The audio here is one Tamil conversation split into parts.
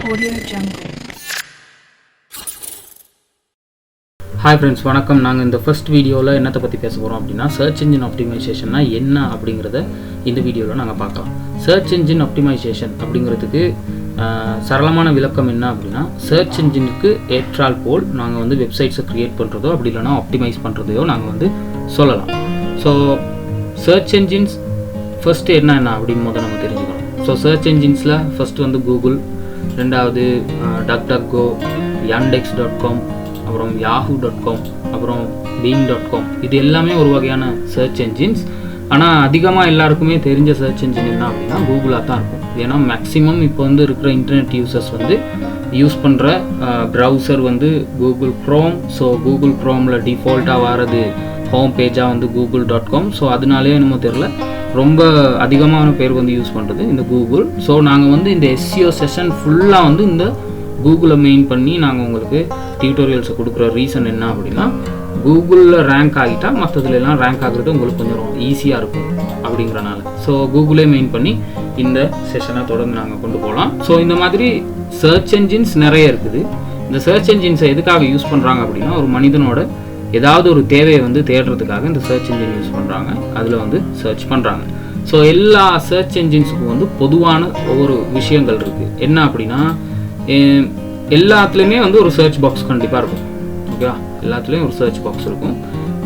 Audio Jungle. Hi friends, வணக்கம். நாங்கள் இந்த ஃபர்ஸ்ட் வீடியோவில் என்னத்தை பற்றி பேச போகிறோம் அப்படின்னா சர்ச் இன்ஜின் ஆப்டிமைசேஷன்னா என்ன அப்படிங்கிறத இந்த வீடியோவில் நாங்கள் பார்க்கலாம். சர்ச் இன்ஜின் ஆப்டிமைசேஷன் அப்படிங்கிறதுக்கு சரளமான விளக்கம் என்ன அப்படின்னா, சர்ச் இன்ஜினுக்கு ஏற்றால் போல் நாங்கள் வந்து வெப்சைட்ஸை க்ரியேட் பண்ணுறதோ அப்படி இல்லைனா ஆப்டிமைஸ் பண்ணுறதையோ நாங்கள் வந்து சொல்லலாம். ஸோ சர்ச் என்ஜின்ஸ் ஃபஸ்ட்டு என்ன அப்படின்னு முதல்ல நம்ம தெரிஞ்சுக்கணும். ஸோ சர்ச் என்ஜின்ஸில் ஃபஸ்ட்டு வந்து கூகுள், ரெண்டாவது DuckDuckGo, yandex.com, அப்புறம் yahoo.com, அப்புறம் bing.com. இது எல்லாமே ஒரு வகையான சர்ச் என்ஜின்ஸ். ஆனால் அதிகமாக எல்லாருக்குமே தெரிஞ்ச சர்ச் என்ஜின் என்ன அப்படின்னா கூகுளாக தான் இருக்கும். ஏன்னா மேக்ஸிமம் இப்போ வந்து இருக்கிற இன்டர்நெட் யூசர்ஸ் வந்து யூஸ் பண்ணுற ப்ரௌசர் வந்து கூகுள் க்ரோம். ஸோ கூகுள் க்ரோமில் டிஃபால்ட்டாக வர்றது ஹோம் பேஜாக வந்து google.com. ஸோ அதனாலே என்னமோ தெரில, ரொம்ப அதிகமான பேர் வந்து யூஸ் பண்ணுறது இந்த கூகுள். ஸோ நாங்கள் வந்து இந்த SEO செஷன் ஃபுல்லாக வந்து இந்த கூகுளை மெயின் பண்ணி நாங்கள் உங்களுக்கு டியூட்டோரியல்ஸை கொடுக்குற ரீசன் என்ன அப்படின்னா, கூகுளில் ரேங்க் ஆகிட்டால் மற்றதுலாம் ரேங்க் ஆகுறது உங்களுக்கு கொஞ்சம் ஈஸியாக இருக்கும் அப்படிங்கிறனால. ஸோ கூகுளே மெயின் பண்ணி இந்த செஷனை தொடர்ந்து நாங்கள் கொண்டு போகலாம். ஸோ இந்த மாதிரி சர்ச் என்ஜின்ஸ் நிறைய இருக்குது. இந்த சர்ச் என்ஜின்ஸை எதுக்காக யூஸ் பண்ணுறாங்க அப்படின்னா, ஒரு மனிதனோட ஏதாவது ஒரு தேவையை வந்து தேடுறதுக்காக இந்த சர்ச் என்ஜின் யூஸ் பண்ணுறாங்க. அதில் வந்து சர்ச் பண்ணுறாங்க. ஸோ எல்லா சர்ச் என்ஜின்ஸுக்கும் வந்து பொதுவான ஒவ்வொரு விஷயங்கள் இருக்குது. என்ன அப்படின்னா, எல்லாத்துலேயுமே வந்து ஒரு சர்ச் பாக்ஸ் கண்டிப்பாக இருக்கும். ஓகேவா? எல்லாத்துலேயும் ஒரு சர்ச் பாக்ஸ் இருக்கும்.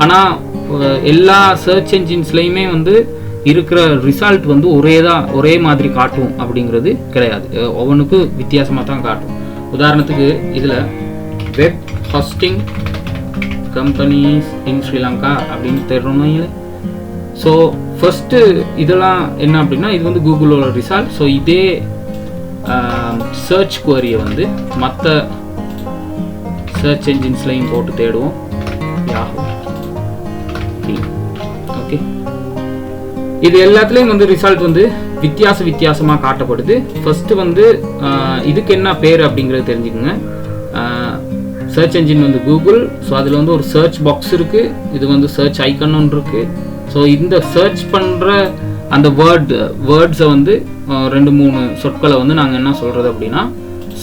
ஆனால் எல்லா சர்ச் என்ஜின்ஸ்லேயுமே வந்து இருக்கிற ரிசல்ட் வந்து ஒரே மாதிரி காட்டும் அப்படிங்கிறது கிடையாது. ஒவ்வொன்றுக்கும் வித்தியாசமாக தான் காட்டும். உதாரணத்துக்கு இதில் web Hastings companies in Sri Lanka அப்படின்னு தேடுறோம். ஸோ ஃபஸ்ட்டு இதெல்லாம் என்ன அப்படின்னா, இது வந்து கூகுளோட ரிசல்ட். ஸோ இதே சர்ச் குவரியை வந்து மற்ற சர்ச் என்ஜின்ஸ்லையும் போட்டு தேடுவோம். யாஹூ, ஓகே, இது எல்லாத்துலேயும் வந்து ரிசல்ட் வந்து வித்தியாசமாக காட்டப்படுது. ஃபஸ்ட்டு வந்து இதுக்கு என்ன பேர் அப்படிங்கிறது தெரிஞ்சுக்கோங்க. சர்ச் என்ஜின் வந்து கூகுள். ஸோ அதில் வந்து ஒரு சர்ச் பாக்ஸ் இருக்குது. இது வந்து சர்ச் ஐக்கன் ஒன்று இருக்குது. ஸோ இந்த சர்ச் பண்ணுற அந்த வேர்ட்ஸை வந்து 2-3 சொற்களை வந்து நாங்கள் என்ன சொல்கிறது அப்படின்னா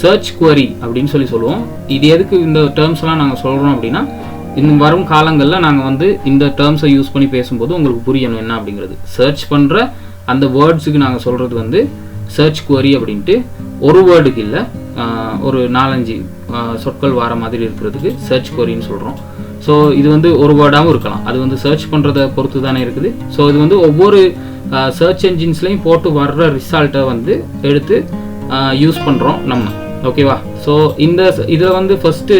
சர்ச் குவரி அப்படின்னு சொல்லுவோம். இது எதுக்கு இந்த டேர்ம்ஸ்லாம் நாங்கள் சொல்கிறோம் அப்படின்னா, இன்னும் வரும் காலங்களில் நாங்கள் வந்து இந்த டேர்ம்ஸை யூஸ் பண்ணி பேசும்போது உங்களுக்கு புரியணும் என்ன அப்படிங்கிறது. சர்ச் பண்ணுற அந்த வேர்ட்ஸுக்கு நாங்கள் சொல்கிறது வந்து சர்ச் குவரி அப்படின்ட்டு. ஒரு வேர்டுக்கு இல்லை, ஒரு 4-5 சொற்கள் வர மாதிரி இருக்கிறதுக்கு சர்ச் குவரின்னு சொல்கிறோம். ஸோ இது வந்து ஒரு வேர்டாகவும் இருக்கலாம். அது வந்து சர்ச் பண்ணுறதை பொறுத்து தானே இருக்குது. ஸோ இது வந்து ஒவ்வொரு சர்ச் என்ஜின்ஸ்லையும் போட்டு வர்ற ரிசல்ட்டை வந்து எடுத்து யூஸ் பண்ணுறோம் நம்ம. ஓகேவா? ஸோ இதில் வந்து ஃபஸ்ட்டு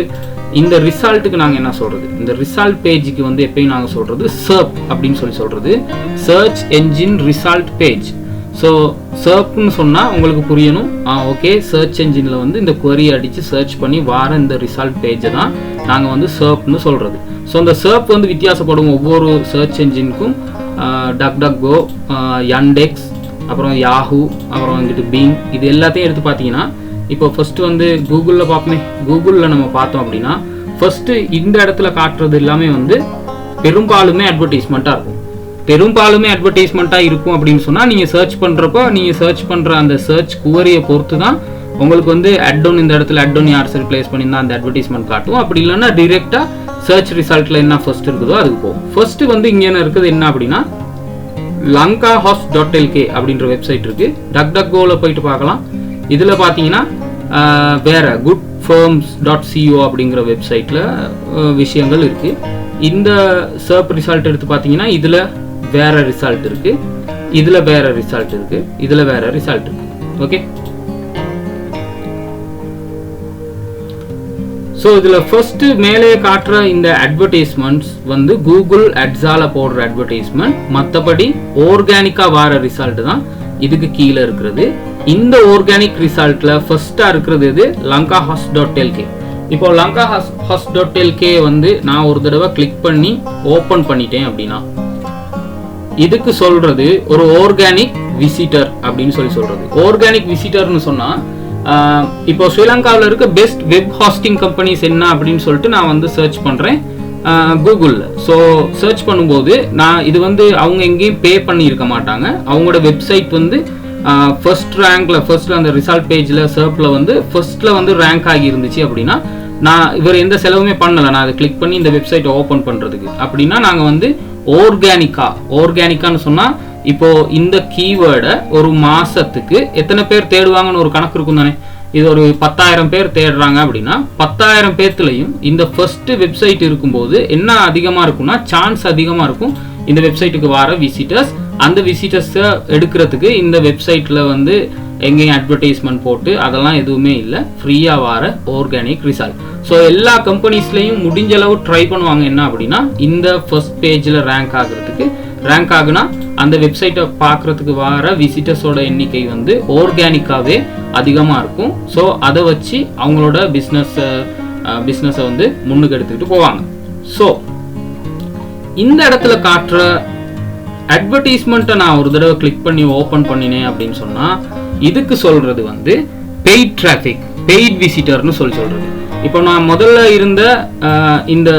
இந்த ரிசல்ட்டுக்கு நாங்கள் என்ன சொல்கிறது, இந்த ரிசல்ட் பேஜுக்கு வந்து எப்பயும் நாங்கள் சொல்கிறது சர்ப் அப்படின்னு சொல்கிறது, search engine result page. So சர்ப்னு சொன்னால் உங்களுக்கு புரியணும். ஓகே, சர்ச் என்ஜினில் வந்து இந்த குவரி அடித்து சர்ச் பண்ணி வர இந்த ரிசல்ட் பேஜை தான் நாங்கள் வந்து சர்ப்னு சொல்கிறது. ஸோ இந்த சர்ப் வந்து வித்தியாசப்படும் ஒவ்வொரு சர்ச் என்ஜினுக்கும். DuckDuckGo, yandex, அப்புறம் யாஹூ, அப்புறம் வந்துட்டு பீங், இது எல்லாத்தையும் எடுத்து பார்த்தீங்கன்னா, இப்போ ஃபஸ்ட்டு வந்து கூகுளில் பார்ப்போமே. கூகுளில் நம்ம பார்த்தோம் அப்படின்னா ஃபஸ்ட்டு இந்த இடத்துல காட்டுறது எல்லாமே வந்து பெரும்பாலுமே அட்வர்டைஸ்மெண்ட்டாக இருக்கும். பெரும்பாலுமே அட்வர்டைஸ்மெண்ட்டாக இருக்கும் அப்படின்னு சொன்னால், நீங்கள் சர்ச் பண்ணுறப்போ நீங்கள் சர்ச் பண்ணுற அந்த சர்ச் குவரியை பொறுத்து தான் உங்களுக்கு வந்து அட்ஒன், இந்த இடத்துல அட்ஒன் யார் சரி பிளேஸ் பண்ணியிருந்தா அந்த அட்வர்டைஸ்மெண்ட் காட்டும். அப்படி இல்லைன்னா டிரெக்டாக சர்ச் ரிசல்ட்டில் என்ன ஃபர்ஸ்ட் இருக்குதோ அதுக்கு போகும். ஃபர்ஸ்ட் வந்து இங்கே என்ன இருக்குது என்ன அப்படின்னா, lankahouse.lk அப்படின்ற வெப்சைட் இருக்குது. DuckDuckGoவில் போயிட்டு பார்க்கலாம். இதில் பார்த்தீங்கன்னா வேற goodfirms.co அப்படிங்கிற வெப்சைட்டில் விஷயங்கள் இருக்குது. இந்த சர்ப் ரிசல்ட் எடுத்து பார்த்தீங்கன்னா இதில் வேற ரிசல்ட் இருக்குது, இதில் வேற ரிசல்ட் இருக்குது, இதில் வேற ரிசல்ட் இருக்குது. ஓகே, ஸோ இதில் ஃபர்ஸ்ட்டு மேலே காட்டுற இந்த அட்வர்டைஸ்மெண்ட்ஸ் வந்து கூகுள் அட்ஸால போடுற அட்வர்டைஸ்மெண்ட். மற்றபடி ஆர்கானிக்காக வர ரிசல்ட் தான் இதுக்கு கீழே இருக்கிறது. இந்த ஆர்கானிக் ரிசல்ட்டில் ஃபர்ஸ்ட்டாக இருக்கிறது இது lankahouse.lk. இப்போ lankahouse.lk வந்து நான் ஒரு தடவை கிளிக் பண்ணி ஓப்பன் பண்ணிட்டேன் அப்படின்னா இதுக்கு சொல்றது ஒரு ஆர்கானிக் விசிட்டர் அப்படின்னு சொல்றது. ஆர்கானிக் விசிட்டர்னு சொன்னால், இப்போ ஸ்ரீலங்காவில் இருக்க பெஸ்ட் வெப் ஹாஸ்டிங் கம்பெனிஸ் என்ன அப்படின்னு சொல்லிட்டு நான் வந்து சர்ச் பண்ணுறேன் கூகுளில். ஸோ சர்ச் பண்ணும்போது நான் இது வந்து அவங்க எங்கேயும் பே பண்ணியிருக்க மாட்டாங்க. அவங்களோட வெப்சைட் வந்து ஃபர்ஸ்ட் அந்த ரிசல்ட் பேஜில் சர்ப்பில் வந்து ஃபர்ஸ்ட்டில் வந்து ரேங்க் ஆகி இருந்துச்சு அப்படின்னா, நான் இவர் எந்த செலவுமே பண்ணலை, நான் அதை கிளிக் பண்ணி இந்த வெப்சைட்டை ஓப்பன் பண்ணுறதுக்கு அப்படின்னா, நாங்கள் வந்து ஆர்கானிக்கான்னு சொன்னால், இப்போ இந்த கீவேர்டை ஒரு மாசத்துக்கு எத்தனை பேர் தேடுவாங்கன்னு ஒரு கணக்கு இருக்கும் தானே. இது ஒரு 10,000 பேர் தேடுறாங்க அப்படின்னா 10,000 பேர்த்துலையும் இந்த ஃபர்ஸ்ட் வெப்சைட் இருக்கும்போது என்ன அதிகமாக இருக்கும்னா, சான்ஸ் அதிகமாக இருக்கும் இந்த வெப்சைட்டுக்கு வர விசிட்டர்ஸ். அந்த விசிட்டர்ஸை எடுக்கிறதுக்கு இந்த வெப்சைட்டில் வந்து எங்கேயும் அட்வர்டைஸ்மெண்ட் போட்டு அதெல்லாம் எதுவுமே இல்லை, ஃப்ரீயாக வர ஆர்கானிக் ரிசல்ட். ஸோ எல்லா கம்பெனிஸ்லையும் முடிஞ்ச அளவு ட்ரை பண்ணுவாங்க என்ன அப்படின்னா, இந்த ஃபர்ஸ்ட் பேஜில் ரேங்க் ஆகுனா அந்த வெப்சைட்டை பார்க்குறதுக்கு வர விசிட்டர்ஸோட எண்ணிக்கை வந்து ஆர்கானிக்காகவே அதிகமாக இருக்கும். ஸோ அதை வச்சு அவங்களோட பிஸ்னஸை வந்து முன்னுக்கு எடுத்துக்கிட்டு போவாங்க. ஸோ இந்த இடத்துல காட்டுற அட்வர்டைஸ்மெண்ட்டை நான் ஒரு தடவை கிளிக் பண்ணி ஓப்பன் பண்ணினேன் அப்படின்னு சொன்னால், இதுக்கு சொல்கிறது வந்து பெய்ட் டிராஃபிக், பெய்ட் விசிட்டர்னு சொல்கிறது. இப்போ நான் முதல்ல இருந்த இந்த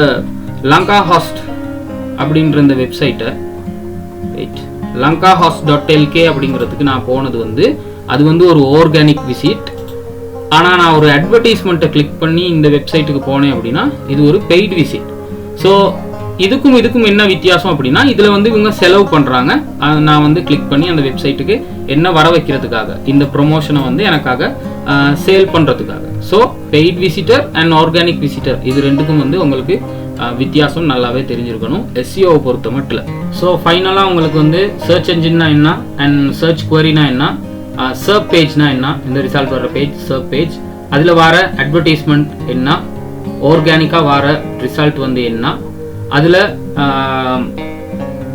லங்கா ஹாஸ்ட் அப்படின்ற இந்த வெப்சைட்டை lankahost.lk அப்படிங்கிறதுக்கு நான் போனது வந்து, அது வந்து ஒரு ஆர்கானிக் விசிட். ஆனால் நான் ஒரு அட்வர்டைஸ்மெண்ட்டை கிளிக் பண்ணி இந்த வெப்சைட்டுக்கு போனேன் அப்படின்னா இது ஒரு பெய்ட் விசிட். ஸோ இதுக்கும் என்ன வித்தியாசம் அப்படின்னா, இதில் வந்து இவங்க செலவு பண்ணுறாங்க, நான் வந்து கிளிக் பண்ணி அந்த வெப்சைட்டுக்கு என்ன வர வைக்கிறதுக்காக, இந்த ப்ரொமோஷனை வந்து எனக்காக சேல் பண்ணுறதுக்காக. So paid visitor and organic visitor இது ரெண்டுக்கும் வந்து உங்களுக்கு வித்தியாசம் நல்லாவே தெரிஞ்சிருக்கணும் SEO பொறுத்த மட்டும். ஸோ ஃபைனலாக உங்களுக்கு வந்து சர்ச் என்ஜின்னா என்ன அண்ட் சர்ச் குவரினா என்ன, சர்ச் பேஜ்னா என்ன, இந்த ரிசல்ட் வர பேஜ் சர்ச் பேஜ், அதில் வர அட்வர்டைஸ்மெண்ட் என்ன, ஆர்கானிக்காக வர ரிசல்ட் வந்து என்ன, அதில்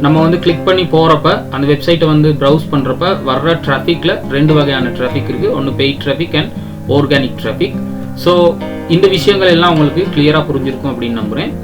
நம்ம வந்து கிளிக் பண்ணி போகிறப்ப அந்த வெப்சைட்டை வந்து ப்ரௌஸ் பண்ணுறப்ப வர்ற டிராஃபிக்கில் 2 வகையான டிராஃபிக் இருக்குது, ஒன்று paid traffic and organic traffic. So இந்த விஷயங்கள் எல்லாம் உங்களுக்கு கிளியராக புரிஞ்சிருக்கும் அப்படின்னு நம்புகிறேன்.